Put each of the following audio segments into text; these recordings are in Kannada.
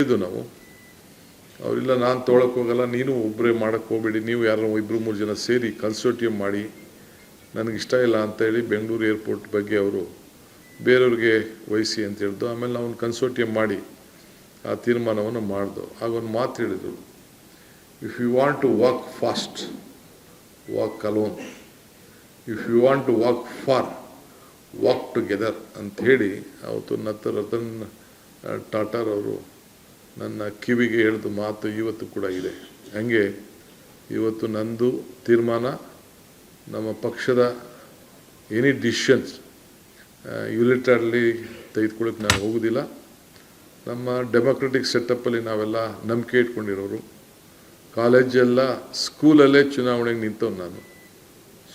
ಇದು ನಾವು ಅವರಿಲ್ಲ ನಾನು ತೊಗೊಳಕ್ಕೆ ಹೋಗಲ್ಲ, ನೀನು ಒಬ್ಬರೇ ಮಾಡೋಕ್ಕೆ ಹೋಗಬೇಡಿ, ನೀವು ಯಾರೋ 2-3 ಜನ ಸೇರಿ ಕನ್ಸೋರ್ಟಿಯಂ ಮಾಡಿ ನನಗಿಷ್ಟ ಇಲ್ಲ ಅಂತೇಳಿ ಬೆಂಗಳೂರು ಏರ್ಪೋರ್ಟ್ ಬಗ್ಗೆ ಅವರು ಬೇರೆಯವ್ರಿಗೆ ವಹಿಸಿ ಅಂತ ಹೇಳಿದ್ದು. ಆಮೇಲೆ ನಾವು ಒಂದು ಕನ್ಸೋರ್ಟಿಯಂ ಮಾಡಿ ಆ ತೀರ್ಮಾನವನ್ನು ಮಾಡಿದೋ. ಆಗ ಒಂದು ಮಾತು ಹೇಳಿದರು, if you want to walk fast walk alone, if you want to walk far walk together ಅಂತ ಹೇಳಿ ಅವತ್ತು ರತನ್ ಟಾಟಾರ್ ಅವರು ನನ್ನ ಕಿವಿಗೆ ಹೇಳಿದ ಮಾತು ಇವತ್ತು ಕೂಡ ಇದೆ. ಹಾಗೆ ಇವತ್ತು ನಂದು ತೀರ್ಮಾನ, ನಮ್ಮ ಪಕ್ಷದ ಎನಿ ಡಿಸಿಷನ್ಸ್ ಯುನಿಟರ್ಲಿ ತೆಗೆದುಕೊಳ್ಳೋಕೆ ನಾನು ಹೋಗೋದಿಲ್ಲ. ನಮ್ಮ ಡೆಮೊಕ್ರೆಟಿಕ್ ಸೆಟಪ್ಪಲ್ಲಿ ನಾವೆಲ್ಲ ನಂಬಿಕೆ ಇಟ್ಕೊಂಡಿರೋರು. ಕಾಲೇಜೆಲ್ಲ ಸ್ಕೂಲಲ್ಲೇ ಚುನಾವಣೆಗೆ ನಿಂತವ್ನು ನಾನು.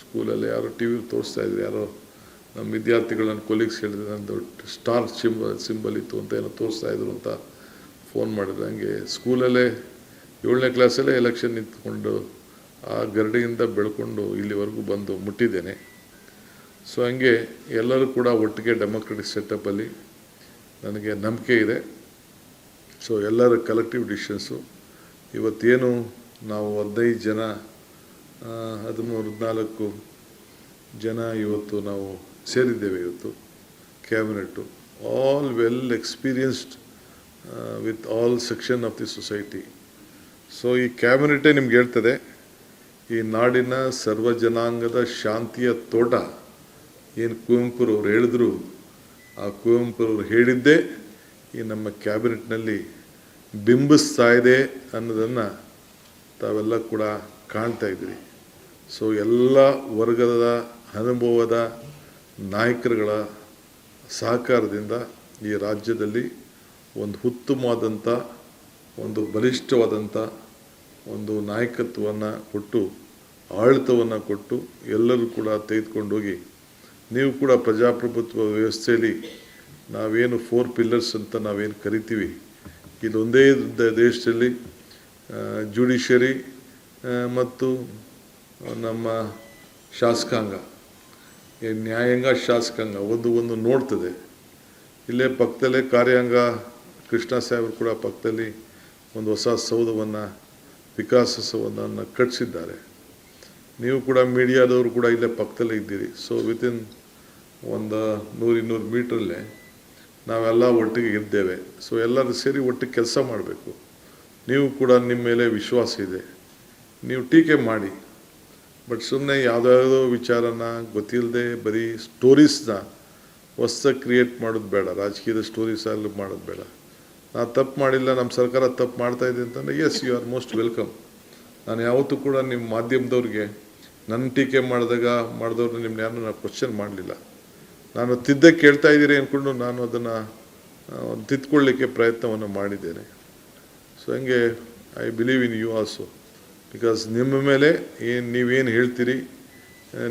ಸ್ಕೂಲಲ್ಲೇ ಯಾರೋ ಟಿ ವಿಲಿ ತೋರಿಸ್ತಾಯಿದ್ರು, ಯಾರೋ ನಮ್ಮ ವಿದ್ಯಾರ್ಥಿಗಳನ್ನ ಕೊಲೀಗ್ಸ್ ಹೇಳಿದ್ರೆ ನಂದು ಸ್ಟಾರ್ ಸಿಂಬಲ್ ಇತ್ತು ಅಂತ ಏನೋ ತೋರಿಸ್ತಾಯಿದ್ರು ಅಂತ ಫೋನ್ ಮಾಡಿದ್ರು. ಹಂಗೆ ಸ್ಕೂಲಲ್ಲೇ 7ನೇ ಕ್ಲಾಸಲ್ಲೇ ಎಲೆಕ್ಷನ್ ನಿಂತ್ಕೊಂಡು ಆ ಗರಡಿಯಿಂದ ಬೆಳ್ಕೊಂಡು ಇಲ್ಲಿವರೆಗೂ ಬಂದು ಮುಟ್ಟಿದ್ದೇನೆ. ಸೊ ಹಂಗೆ ಎಲ್ಲರೂ ಕೂಡ ಒಟ್ಟಿಗೆ ಡೆಮೊಕ್ರೆಟಿಕ್ ಸೆಟಪ್ಪಲ್ಲಿ ನನಗೆ ನಂಬಿಕೆ ಇದೆ. ಸೊ ಎಲ್ಲರ ಕಲೆಕ್ಟಿವ್ ಡಿಸಿಷನ್ಸು ಇವತ್ತೇನು ನಾವು 15 ಜನ 13-14 ಜನ ಇವತ್ತು ನಾವು ಸೇರಿದ್ದೇವೆ. ಇವತ್ತು cabinet all well experienced with all section of the society. So ಈ ಕ್ಯಾಬಿನೆಟೇ ನಿಮ್ಗೆ ಹೇಳ್ತದೆ, ಈ ನಾಡಿನ ಸರ್ವ ಜನಾಂಗದ ಶಾಂತಿಯ ತೋಟ ಏನು ಕುವೆಂಪುರವ್ರು ಹೇಳಿದ್ರು, ಆ ಕುವೆಂಪುರವ್ರು ಹೇಳಿದ್ದೇ ಈ ನಮ್ಮ ಕ್ಯಾಬಿನೆಟ್ನಲ್ಲಿ ಬಿಂಬಿಸ್ತಾ ಇದೆ ಅನ್ನೋದನ್ನು ತಾವೆಲ್ಲ ಕೂಡ ಕಾಣ್ತಾ ಇದ್ದೀರಿ. ಸೊ ಎಲ್ಲ ವರ್ಗದ ಅನುಭವದ ನಾಯಕರುಗಳ ಸಹಕಾರದಿಂದ ಈ ರಾಜ್ಯದಲ್ಲಿ ಒಂದು ಉತ್ತಮವಾದಂಥ ಒಂದು ಬಲಿಷ್ಠವಾದಂಥ ಒಂದು ನಾಯಕತ್ವವನ್ನು ಕೊಟ್ಟು, ಆಡಳಿತವನ್ನು ಕೊಟ್ಟು ಎಲ್ಲರೂ ಕೂಡ ತೆಗೆದುಕೊಂಡೋಗಿ, ನೀವು ಕೂಡ ಪ್ರಜಾಪ್ರಭುತ್ವ ವ್ಯವಸ್ಥೆಯಲ್ಲಿ ನಾವೇನು 4 ಪಿಲ್ಲರ್ಸ್ ಅಂತ ನಾವೇನು ಕರಿತೀವಿ, ಇದೊಂದೇ ದೇಶದಲ್ಲಿ ಜುಡಿಷರಿ ಮತ್ತು ನಮ್ಮ ಶಾಸಕಾಂಗ, ನ್ಯಾಯಾಂಗ ಶಾಸಕಾಂಗ ಒಂದು ನೋಡ್ತದೆ. ಇಲ್ಲೇ ಪಕ್ಕದಲ್ಲೇ ಕಾರ್ಯಾಂಗ ಕೃಷ್ಣ ಸಾಹೇಬರು ಕೂಡ ಪಕ್ಕದಲ್ಲಿ ಒಂದು ಹೊಸ ಸೌಧವನ್ನು, ವಿಕಾಸ ಸೌಧವನ್ನು ಕಟ್ಟಿಸಿದ್ದಾರೆ. ನೀವು ಕೂಡ ಮೀಡಿಯಾದವರು ಕೂಡ ಇಲ್ಲೇ ಪಕ್ಕದಲ್ಲೇ ಇದ್ದೀರಿ. ಸೊ ವಿತಿನ್ ಒಂದು 100-200 ಮೀಟ್ರಲ್ಲೇ ನಾವೆಲ್ಲ ಒಟ್ಟಿಗೆ ಇದ್ದೇವೆ. ಸೊ ಎಲ್ಲರೂ ಸೇರಿ ಒಟ್ಟಿಗೆ ಕೆಲಸ ಮಾಡಬೇಕು. ನೀವು ಕೂಡ ನಿಮ್ಮ ಮೇಲೆ ವಿಶ್ವಾಸ ಇದೆ, ನೀವು ಟೀಕೆ ಮಾಡಿ, ಬಟ್ ಸುಮ್ಮನೆ ಯಾವುದಾವುದೋ ವಿಚಾರನ ಗೊತ್ತಿಲ್ಲದೆ ಬರೀ ಸ್ಟೋರೀಸ್ನ ಹೊಸ್ದಾಗಿ ಕ್ರಿಯೇಟ್ ಮಾಡೋದು ಬೇಡ. ರಾಜಕೀಯದ ಸ್ಟೋರೀಸ್ ಅಲ್ಲಿ ಮಾಡೋದು ಬೇಡ. ನಾನು ತಪ್ಪು ಮಾಡಿಲ್ಲ, ನಮ್ಮ ಸರ್ಕಾರ ತಪ್ಪು ಮಾಡ್ತಾಯಿದೆ ಅಂತಂದರೆ yes, you are most welcome. ನಾನು ಯಾವತ್ತೂ ಕೂಡ ನಿಮ್ಮ ಮಾಧ್ಯಮದವ್ರಿಗೆ ನನ್ನ ಟೀಕೆ ಮಾಡಿದವ್ರನ್ನ ನಿಮ್ಮನ್ನ ಯಾರನ್ನೂ ನಾನು ಕ್ವಶನ್ ಮಾಡಲಿಲ್ಲ. ನಾನು ತಿದ್ದಕ್ಕೆ ಕೇಳ್ತಾ ಇದ್ದೀರಿ ಅಂದ್ಕೊಂಡು ನಾನು ಅದನ್ನು ತಿದ್ಕೊಳ್ಳಿಕ್ಕೆ ಪ್ರಯತ್ನವನ್ನು ಮಾಡಿದ್ದೇನೆ. ಸೊ ಹಂಗೆ I believe in you also, because ನಿಮ್ಮ ಮೇಲೆ ನೀವೇನು ಹೇಳ್ತೀರಿ,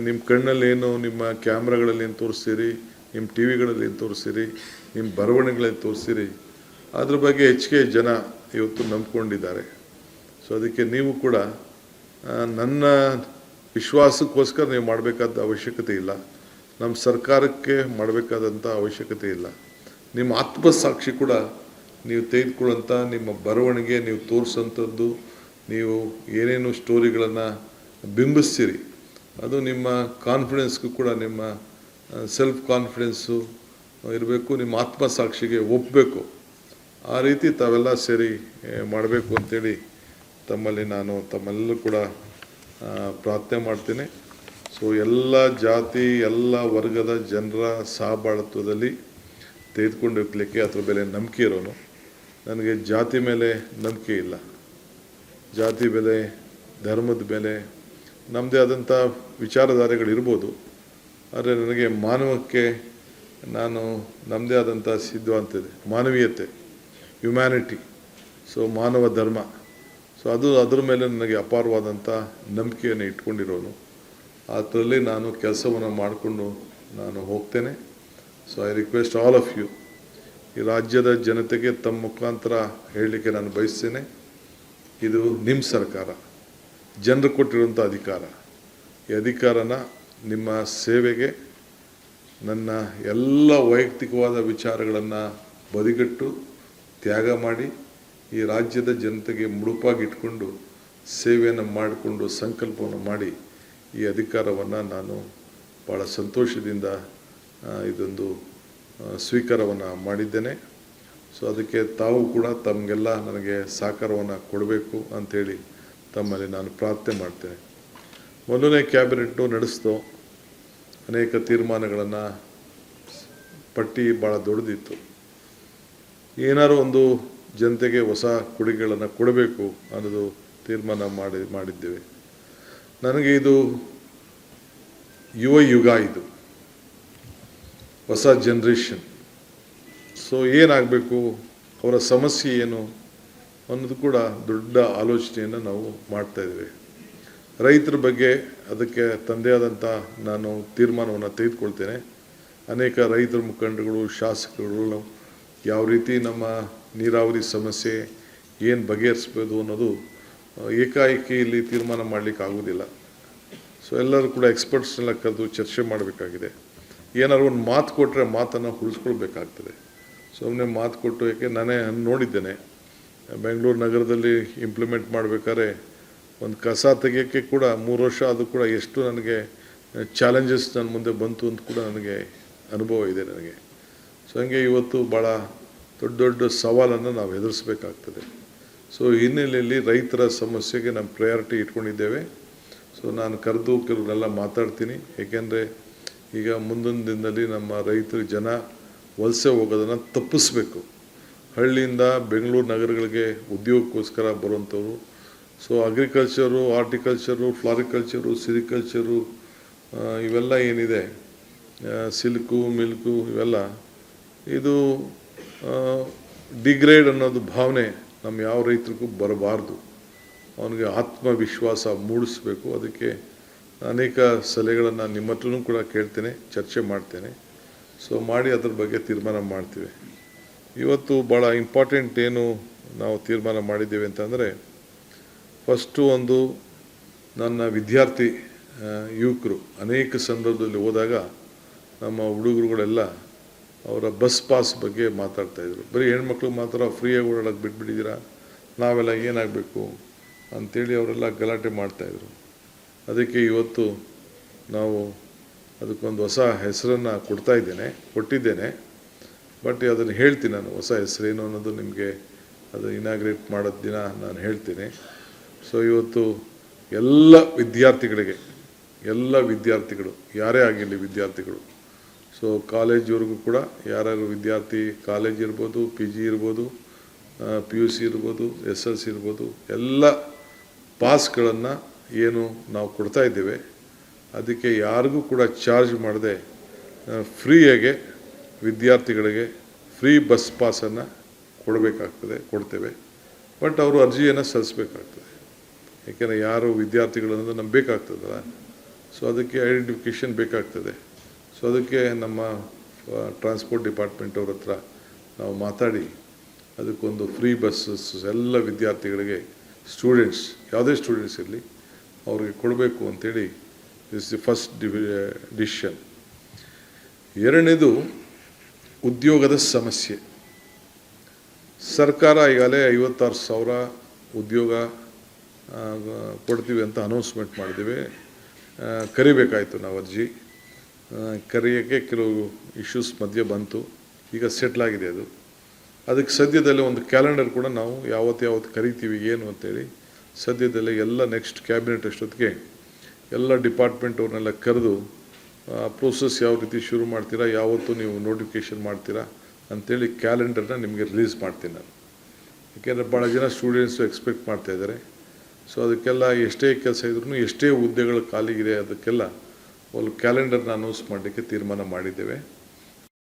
ನಿಮ್ಮ ಕಣ್ಣಲ್ಲೇನು, ನಿಮ್ಮ ಕ್ಯಾಮ್ರಾಗಳಲ್ಲಿ ಏನು ತೋರಿಸ್ತೀರಿ, ನಿಮ್ಮ ಟಿ ವಿಗಳಲ್ಲಿ ಏನು ತೋರಿಸ್ತೀರಿ, ನಿಮ್ಮ ಬರವಣಿಗೆಗಳಲ್ಲಿ ತೋರಿಸ್ತೀರಿ, ಅದ್ರ ಬಗ್ಗೆ ಹೆಚ್ಚಿಗೆ ಜನ ಇವತ್ತು ನಂಬ್ಕೊಂಡಿದ್ದಾರೆ. ಸೊ ಅದಕ್ಕೆ ನೀವು ಕೂಡ ನನ್ನ ವಿಶ್ವಾಸಕ್ಕೋಸ್ಕರ ನೀವು ಮಾಡಬೇಕಾದ ಅವಶ್ಯಕತೆ ಇಲ್ಲ, ನಮ್ಮ ಸರ್ಕಾರಕ್ಕೆ ಮಾಡಬೇಕಾದಂಥ ಅವಶ್ಯಕತೆ ಇಲ್ಲ. ನಿಮ್ಮ ಆತ್ಮಸಾಕ್ಷಿ ಕೂಡ ನೀವು ತೆಗೆದುಕೊಳ್ಳೋಂಥ ನಿಮ್ಮ ಬರವಣಿಗೆ, ನೀವು ತೋರಿಸೋಂಥದ್ದು, ನೀವು ಏನೇನು ಸ್ಟೋರಿಗಳನ್ನು ಬಿಂಬಿಸ್ತೀರಿ, ಅದು ನಿಮ್ಮ ಕಾನ್ಫಿಡೆನ್ಸ್ಗೂ ಕೂಡ, ನಿಮ್ಮ ಸೆಲ್ಫ್ ಕಾನ್ಫಿಡೆನ್ಸು ಇರಬೇಕು, ನಿಮ್ಮ ಆತ್ಮಸಾಕ್ಷಿಗೆ ಒಪ್ಪಬೇಕು. ಆ ರೀತಿ ತಾವೆಲ್ಲ ಸೇರಿ ಮಾಡಬೇಕು ಅಂಥೇಳಿ ತಮ್ಮೆಲ್ಲರೂ ಕೂಡ ಪ್ರಾರ್ಥನೆ ಮಾಡ್ತೀನಿ. ಸೊ ಎಲ್ಲ ಜಾತಿ, ಎಲ್ಲ ವರ್ಗದ ಜನರ ಸಹಬಾಳ್ವದಲ್ಲಿ ತೆಗೆದುಕೊಂಡು ಹೋಗ್ಲಿಕ್ಕೆ ಅದ್ರ ಮೇಲೆ ನಂಬಿಕೆ ಇರೋನು. ನನಗೆ ಜಾತಿ ಮೇಲೆ ನಂಬಿಕೆ ಇಲ್ಲ. ಜಾತಿ ಬೆಲೆ, ಧರ್ಮದ ಬೆಲೆ, ನಮ್ಮದೇ ಆದಂಥ ವಿಚಾರಧಾರೆಗಳಿರ್ಬೋದು, ಆದರೆ ನನಗೆ ಮಾನವಕ್ಕೆ ನಮ್ಮದೇ ಆದಂಥ ಸಿದ್ಧಾಂತ ಇದೆ, ಮಾನವೀಯತೆ, ಹ್ಯುಮ್ಯಾನಿಟಿ. ಸೊ ಮಾನವ ಧರ್ಮ, ಸೊ ಅದ್ರ ಮೇಲೆ ನನಗೆ ಅಪಾರವಾದಂಥ ನಂಬಿಕೆಯನ್ನು ಇಟ್ಕೊಂಡಿರೋನು. ಅದರಲ್ಲಿ ನಾನು ಕೆಲಸವನ್ನು ಮಾಡಿಕೊಂಡು ನಾನು ಹೋಗ್ತೇನೆ. So I request all of you, ಈ ರಾಜ್ಯದ ಜನತೆಗೆ ತಮ್ಮ ಮುಖಾಂತರ ಹೇಳಲಿಕ್ಕೆ ನಾನು ಬಯಸ್ತೇನೆ, ಇದು ನಿಮ್ಮ ಸರ್ಕಾರ, ಜನರು ಕೊಟ್ಟಿರುವಂಥ ಅಧಿಕಾರ. ಈ ಅಧಿಕಾರನ ನಿಮ್ಮ ಸೇವೆಗೆ, ನನ್ನ ಎಲ್ಲ ವೈಯಕ್ತಿಕವಾದ ವಿಚಾರಗಳನ್ನು ಬದಿಗಟ್ಟು ತ್ಯಾಗ ಮಾಡಿ ಈ ರಾಜ್ಯದ ಜನತೆಗೆ ಮುಡುಪಾಗಿಟ್ಕೊಂಡು ಸೇವೆಯನ್ನು ಮಾಡಿಕೊಂಡು ಸಂಕಲ್ಪವನ್ನು ಮಾಡಿ ಈ ಅಧಿಕಾರವನ್ನು ನಾನು ಭಾಳ ಸಂತೋಷದಿಂದ ಇದೊಂದು ಸ್ವೀಕಾರವನ್ನು ಮಾಡಿದ್ದೇನೆ. ಸೊ ಅದಕ್ಕೆ ತಾವು ಕೂಡ ತಮಗೆಲ್ಲ ನನಗೆ ಸಹಕಾರವನ್ನು ಕೊಡಬೇಕು ಅಂಥೇಳಿ ತಮ್ಮಲ್ಲಿ ನಾನು ಪ್ರಾರ್ಥನೆ ಮಾಡ್ತೇನೆ. ಮೊದಲನೇ ಕ್ಯಾಬಿನೆಟ್ಟು ನಡೆಸ್ತೋ ಅನೇಕ ತೀರ್ಮಾನಗಳನ್ನು ಪಟ್ಟಿ ಭಾಳ ದೊಡ್ಡದಿತ್ತು. ಏನಾರು ಒಂದು ಜನತೆಗೆ ಹೊಸ ಕೊಡುಗೆಗಳನ್ನು ಕೊಡಬೇಕು ಅನ್ನೋದು ತೀರ್ಮಾನ ಮಾಡಿದ್ದೇವೆ. ನನಗೆ ಇದು ಯುವ ಯುಗ, ಇದು ಹೊಸ ಜನ್ರೇಷನ್. ಸೊ ಏನಾಗಬೇಕು, ಅವರ ಸಮಸ್ಯೆ ಏನು ಅನ್ನೋದು ಕೂಡ ದೊಡ್ಡ ಆಲೋಚನೆಯನ್ನು ನಾವು ಮಾಡ್ತಾಯಿದ್ದೇವೆ. ರೈತರ ಬಗ್ಗೆ ಅದಕ್ಕೆ ತಂದೆ ಆದಂಥ ನಾನು ತೀರ್ಮಾನವನ್ನು ತೆಗೆದುಕೊಳ್ತೇನೆ. ಅನೇಕ ರೈತರ ಮುಖಂಡಗಳು, ಶಾಸಕರು ಯಾವ ರೀತಿ ನಮ್ಮ ನೀರಾವರಿ ಸಮಸ್ಯೆ ಏನು ಬಗೆಹರಿಸ್ಬೋದು ಅನ್ನೋದು ಏಕಾಏಕಿ ಇಲ್ಲಿ ತೀರ್ಮಾನ ಮಾಡಲಿಕ್ಕೆ ಆಗೋದಿಲ್ಲ. ಸೊ ಎಲ್ಲರೂ ಕೂಡ ಎಕ್ಸ್ಪರ್ಟ್ಸ್ನೆಲ್ಲ ಕರೆದು ಚರ್ಚೆ ಮಾಡಬೇಕಾಗಿದೆ. ಏನಾದ್ರು ಒಂದು ಮಾತು ಕೊಟ್ಟರೆ ಮಾತನ್ನು ಉಳಿಸ್ಕೊಳ್ಬೇಕಾಗ್ತದೆ. ಸುಮ್ಮನೆ ಮಾತು ಕೊಟ್ಟು, ಏಕೆ ನಾನೇ ನೋಡಿದ್ದೇನೆ ಬೆಂಗಳೂರು ನಗರದಲ್ಲಿ ಇಂಪ್ಲಿಮೆಂಟ್ ಮಾಡಬೇಕಾದ್ರೆ ಒಂದು ಕಸ ತೆಗೆಯೋಕ್ಕೆ ಕೂಡ 3 ವರ್ಷ ಅದು ಕೂಡ ಎಷ್ಟು ನನಗೆ ಚಾಲೆಂಜಸ್ ನನ್ನ ಮುಂದೆ ಬಂತು ಅಂತ ಕೂಡ ನನಗೆ ಅನುಭವ ಇದೆ ನನಗೆ. ಸೊ ಹಂಗೆ ಇವತ್ತು ಭಾಳ ದೊಡ್ಡ ದೊಡ್ಡ ಸವಾಲನ್ನು ನಾವು ಎದುರಿಸಬೇಕಾಗ್ತದೆ. ಸೊ ಹಿನ್ನೆಲೆಯಲ್ಲಿ ರೈತರ ಸಮಸ್ಯೆಗೆ ನಮ್ಮ ಪ್ರಯಾರಿಟಿ ಇಟ್ಕೊಂಡಿದ್ದೇವೆ. ಸೊ ನಾನು ಕರೆದು ಕೆಲವರೆಲ್ಲ ಮಾತಾಡ್ತೀನಿ. ಏಕೆಂದರೆ ಈಗ ಮುಂದಿನ ದಿನದಲ್ಲಿ ನಮ್ಮ ರೈತರು ಜನ ವಲಸೆ ಹೋಗೋದನ್ನು ತಪ್ಪಿಸ್ಬೇಕು. ಹಳ್ಳಿಯಿಂದ ಬೆಂಗಳೂರು ನಗರಗಳಿಗೆ ಉದ್ಯೋಗಕ್ಕೋಸ್ಕರ ಬರುವಂಥವ್ರು. ಸೊ ಅಗ್ರಿಕಲ್ಚರು, ಹಾರ್ಟಿಕಲ್ಚರು, ಫ್ಲಾರಿಕಲ್ಚರು, ಸಿರಿಕಲ್ಚರು ಇವೆಲ್ಲ ಏನಿದೆ, ಸಿಲ್ಕು, ಮಿಲ್ಕು ಇವೆಲ್ಲ, ಇದು ಡಿಗ್ರೇಡ್ ಅನ್ನೋದು ಭಾವನೆ ನಮ್ಮ ಯಾವ ರೈತರಿಗೂ ಬರಬಾರ್ದು. ಅವನಿಗೆ ಆತ್ಮವಿಶ್ವಾಸ ಮೂಡಿಸ್ಬೇಕು. ಅದಕ್ಕೆ ಅನೇಕ ಸಲಹೆಗಳನ್ನು ನಿಮ್ಮ ಹತ್ರನೂ ಕೂಡ ಕೇಳ್ತೇನೆ, ಚರ್ಚೆ ಮಾಡ್ತೇನೆ. ಸೊ ಮಾಡಿ ಅದ್ರ ಬಗ್ಗೆ ತೀರ್ಮಾನ ಮಾಡ್ತೀವಿ. ಇವತ್ತು ಭಾಳ ಇಂಪಾರ್ಟೆಂಟ್ ಏನು ನಾವು ತೀರ್ಮಾನ ಮಾಡಿದ್ದೇವೆ ಅಂತಂದರೆ, ಫಸ್ಟು ಒಂದು ನನ್ನ ವಿದ್ಯಾರ್ಥಿ ಯುವಕರು ಅನೇಕ ಸಂದರ್ಭದಲ್ಲಿ ಹೋದಾಗ ನಮ್ಮ ಹುಡುಗರುಗಳೆಲ್ಲ ಅವರ ಬಸ್ ಪಾಸ್ ಬಗ್ಗೆ ಮಾತಾಡ್ತಾಯಿದ್ರು. ಬರೀ ಹೆಣ್ಮಕ್ಳು ಮಾತ್ರ ಫ್ರೀಯಾಗಿ ಓಡಾಡೋಕ್ಕೆ ಬಿಟ್ಬಿಟ್ಟಿದ್ದೀರಾ, ನಾವೆಲ್ಲ ಏನಾಗಬೇಕು ಅಂಥೇಳಿ ಅವರೆಲ್ಲ ಗಲಾಟೆ ಮಾಡ್ತಾಯಿದ್ರು. ಅದಕ್ಕೆ ಇವತ್ತು ನಾವು ಅದಕ್ಕೊಂದು ಹೊಸ ಹೆಸರನ್ನು ಕೊಟ್ಟಿದ್ದೇನೆ. ಬಟ್ ಅದನ್ನು ಹೇಳ್ತೀನಿ ನಾನು, ಹೊಸ ಹೆಸರೇನು ಅನ್ನೋದು ನಿಮಗೆ ಅದು ಇನಾಗ್ರೇಟ್ ಮಾಡೋದು ದಿನ ನಾನು ಹೇಳ್ತೀನಿ. ಸೊ ಇವತ್ತು ಎಲ್ಲ ವಿದ್ಯಾರ್ಥಿಗಳು ಯಾರೇ ಆಗಿರಲಿ ವಿದ್ಯಾರ್ಥಿಗಳು, ಸೊ ಕಾಲೇಜ್ವರೆಗೂ ಕೂಡ ಯಾರ್ಯಾರು ವಿದ್ಯಾರ್ಥಿ, ಕಾಲೇಜ್ ಇರ್ಬೋದು, PG ಇರ್ಬೋದು, PUC ಇರ್ಬೋದು, SLC ಇರ್ಬೋದು, ಎಲ್ಲ ಪಾಸ್ಗಳನ್ನು ಏನು ನಾವು ಕೊಡ್ತಾ ಇದ್ದೇವೆ, ಅದಕ್ಕೆ ಯಾರಿಗೂ ಕೂಡ ಚಾರ್ಜ್ ಮಾಡದೆ ಫ್ರೀಯಾಗೆ ವಿದ್ಯಾರ್ಥಿಗಳಿಗೆ ಫ್ರೀ ಬಸ್ ಪಾಸನ್ನು ಕೊಡ್ತೇವೆ. ಬಟ್ ಅವರು ಅರ್ಜಿಯನ್ನು ಸಲ್ಲಿಸಬೇಕಾಗ್ತದೆ. ಏಕೆಂದರೆ ಯಾರು ವಿದ್ಯಾರ್ಥಿಗಳನ್ನೋದು ನಮ್ಗೆ ಬೇಕಾಗ್ತದಲ್ಲ. ಸೊ ಅದಕ್ಕೆ ಐಡೆಂಟಿಫಿಕೇಷನ್ ಬೇಕಾಗ್ತದೆ. ಸೊ ಅದಕ್ಕೆ ನಮ್ಮ ಟ್ರಾನ್ಸ್ಪೋರ್ಟ್ ಡಿಪಾರ್ಟ್ಮೆಂಟ್ ಅವ್ರ ಹತ್ರ ನಾವು ಮಾತಾಡಿ ಅದಕ್ಕೊಂದು ಫ್ರೀ ಬಸ್ಸಸ್ ಎಲ್ಲ ವಿದ್ಯಾರ್ಥಿಗಳಿಗೆ, ಸ್ಟೂಡೆಂಟ್ಸ್ ಯಾವುದೇ ಸ್ಟೂಡೆಂಟ್ಸ್ ಇರಲಿ ಅವ್ರಿಗೆ ಕೊಡಬೇಕು ಅಂಥೇಳಿ ದಿಸ್ ದಿ ಫಸ್ಟ್ ಡಿಸಿಷನ್. ಎರಡನೇದು ಉದ್ಯೋಗದ ಸಮಸ್ಯೆ. ಸರ್ಕಾರ ಈಗಾಗಲೇ 56,000 ಉದ್ಯೋಗ ಕೊಡ್ತೀವಿ ಅಂತ ಅನೌನ್ಸ್ಮೆಂಟ್ ಮಾಡಿದ್ದೀವಿ. ಕರಿಬೇಕಾಯಿತು ನಾವು ಅರ್ಜಿ. ಕರೆಯೋಕ್ಕೆ ಕೆಲವು ಇಶ್ಯೂಸ್ ಮಧ್ಯೆ ಬಂತು. ಈಗ ಸೆಟ್ಲಾಗಿದೆ ಅದು. ಅದಕ್ಕೆ ಸದ್ಯದಲ್ಲೇ ಒಂದು ಕ್ಯಾಲೆಂಡರ್ ಕೂಡ ನಾವು ಯಾವತ್ತು ಕರಿತೀವಿ ಏನು ಅಂತೇಳಿ ಸದ್ಯದಲ್ಲೇ ಎಲ್ಲ ನೆಕ್ಸ್ಟ್ ಕ್ಯಾಬಿನೆಟ್ ಅಷ್ಟೊತ್ತಿಗೆ ಎಲ್ಲ ಡಿಪಾರ್ಟ್ಮೆಂಟ್ ಅವ್ರನ್ನೆಲ್ಲ ಕರೆದು ಪ್ರೋಸೆಸ್ ಯಾವ ರೀತಿ ಶುರು ಮಾಡ್ತೀರಾ, ಯಾವತ್ತು ನೀವು ನೋಟಿಫಿಕೇಷನ್ ಮಾಡ್ತೀರಾ ಅಂಥೇಳಿ ಕ್ಯಾಲೆಂಡರ್ನ ನಿಮಗೆ ರಿಲೀಸ್ ಮಾಡ್ತೀನಿ ನಾನು. ಏಕೆಂದರೆ ಭಾಳ ಜನ ಸ್ಟೂಡೆಂಟ್ಸು ಎಕ್ಸ್ಪೆಕ್ಟ್ ಮಾಡ್ತಾಯಿದ್ದಾರೆ. ಸೊ ಅದಕ್ಕೆಲ್ಲ ಎಷ್ಟೇ ಕೆಲಸ ಇದ್ರೂ, ಎಷ್ಟೇ ಹುದ್ದೆಗಳು ಖಾಲಿಗಿದೆ, ಅದಕ್ಕೆಲ್ಲ ಒಂದು ಕ್ಯಾಲೆಂಡರ್ನ ಅನೌನ್ಸ್ ಮಾಡಲಿಕ್ಕೆ ತೀರ್ಮಾನ ಮಾಡಿದ್ದೇವೆ.